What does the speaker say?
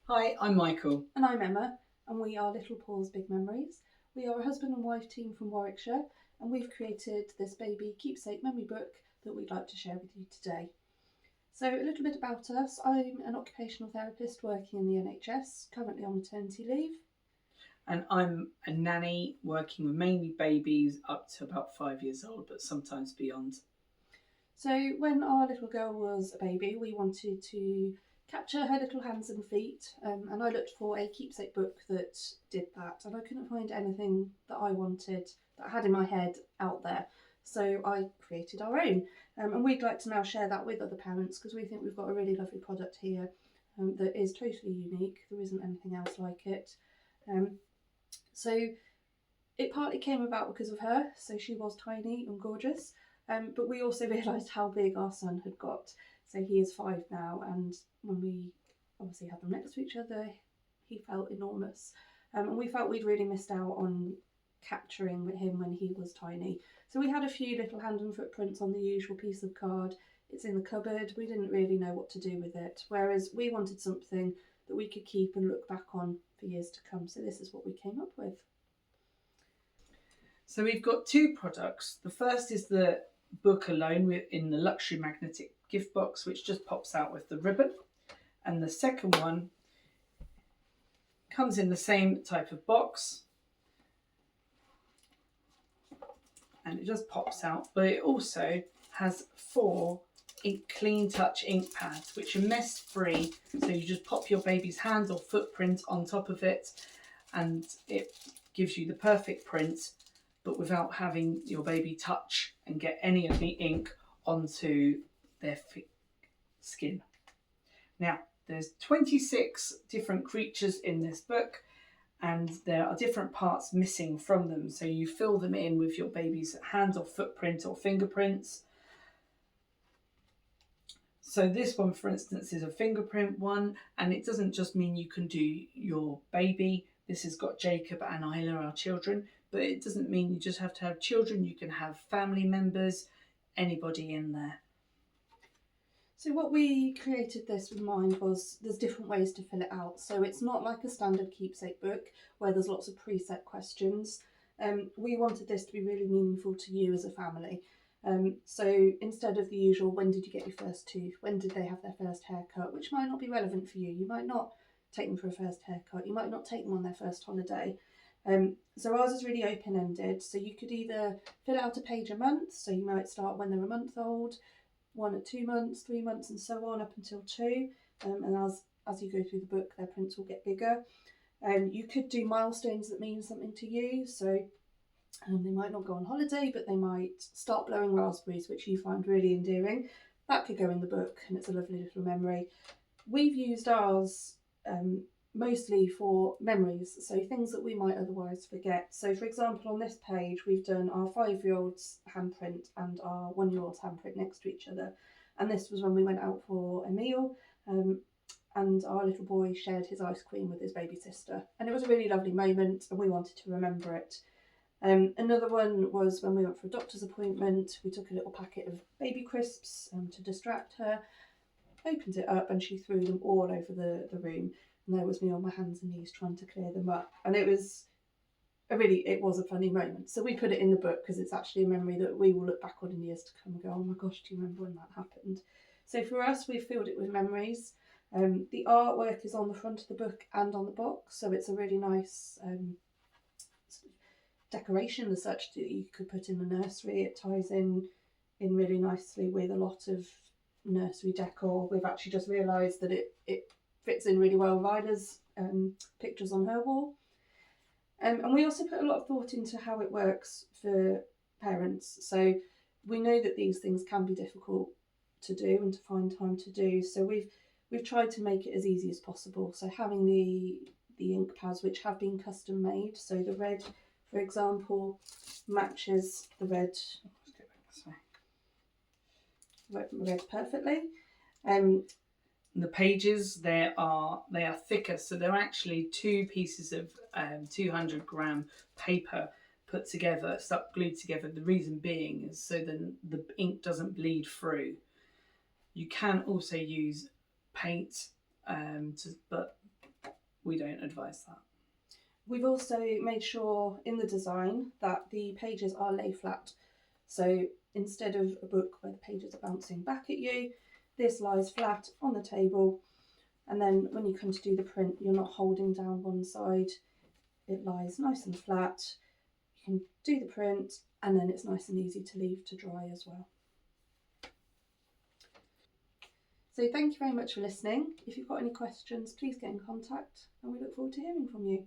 Hi, I'm Michael. And I'm Emma, and we are Little Paws Big Memories. We are a husband and wife team from Warwickshire, and we've created this baby keepsake memory book that we'd like to share with you today. So, a little bit about us. I'm an occupational therapist working in the NHS, currently on maternity leave. And I'm a nanny working with mainly babies up to about 5 years old, but sometimes beyond. So, when our little girl was a baby, we wanted to capture her little hands and feet, and I looked for a keepsake book that did that, and I couldn't find anything that I wanted that I had in my head out there. So I created our own, and we'd like to now share that with other parents because we think we've got a really lovely product here that is totally unique. There isn't anything else like it. Um, so it partly came about because of her, so she was tiny and gorgeous. But we also realised how big our son had got. So he is 5 now, and when we obviously had them next to each other, he felt enormous. And we felt we'd really missed out on capturing him when he was tiny. So we had a few little hand and footprints on the usual piece of card. It's in the cupboard. We didn't really know what to do with it. Whereas we wanted something that we could keep and look back on for years to come. So this is what we came up with. So we've got two products. The first is the book alone in the luxury magnetic gift box, which just pops out with the ribbon. And the second one comes in the same type of box and it just pops out, but it also has four clean touch ink pads which are mess free, so you just pop your baby's hand or footprint on top of it and it gives you the perfect print, but without having your baby touch and get any of the ink onto their skin. Now there's 26 different creatures in this book and there are different parts missing from them. So you fill them in with your baby's hand or footprint or fingerprints. So this one, for instance, is a fingerprint one, and it doesn't just mean you can do your baby. This has got Jacob and Isla, our children, but it doesn't mean you just have to have children. You can have family members, anybody in there. So what we created this with mind was there's different ways to fill it out. So it's not like a standard keepsake book where there's lots of preset questions. We wanted this to be really meaningful to you as a family. So instead of the usual, when did you get your first tooth? When did they have their first haircut? Which might not be relevant for you. You might not take them for a first haircut. You might not take them on their first holiday. So ours is really open-ended. So you could either fill out a page a month. So you might start when they're a month old, 1 at 2 months, 3 months, and so on up until two. And as you go through the book, their prints will get bigger. You could do milestones that mean something to you. So they might not go on holiday, but they might start blowing raspberries, which you find really endearing. That could go in the book, and it's a lovely little memory. We've used ours mostly for memories, so things that we might otherwise forget. So, for example, on this page, we've done our 5-year-old's handprint and our 1-year-old's handprint next to each other. And this was when we went out for a meal, and our little boy shared his ice cream with his baby sister. And it was a really lovely moment, and we wanted to remember it. Another one was when we went for a doctor's appointment. We took a little packet of baby crisps to distract her, opened it up, and she threw them all over the room. And there was me on my hands and knees trying to clear them up. And it was a funny moment. So we put it in the book because it's actually a memory that we will look back on in years to come and go, oh my gosh, do you remember when that happened? So for us, we've filled it with memories. The artwork is on the front of the book and on the box, so it's a really nice decoration as such that you could put in the nursery. It ties in really nicely with a lot of nursery decor. We've actually just realised that it fits in really well with Ida's pictures on her wall. And we also put a lot of thought into how it works for parents. So we know that these things can be difficult to do and to find time to do. So we've tried to make it as easy as possible. So having the ink pads, which have been custom made. So the red, for example, matches the red. Let's go back this way. Red perfectly. The pages they are thicker, so they're actually two pieces of 200-gram paper put together, glued together. The reason being is so then the ink doesn't bleed through. You can also use paint, but we don't advise that. We've also made sure in the design that the pages are lay flat. So instead of a book where the pages are bouncing back at you, this lies flat on the table, and then when you come to do the print, you're not holding down one side. It lies nice and flat. You can do the print, and then it's nice and easy to leave to dry as well. So thank you very much for listening. If you've got any questions, please get in contact, and we look forward to hearing from you.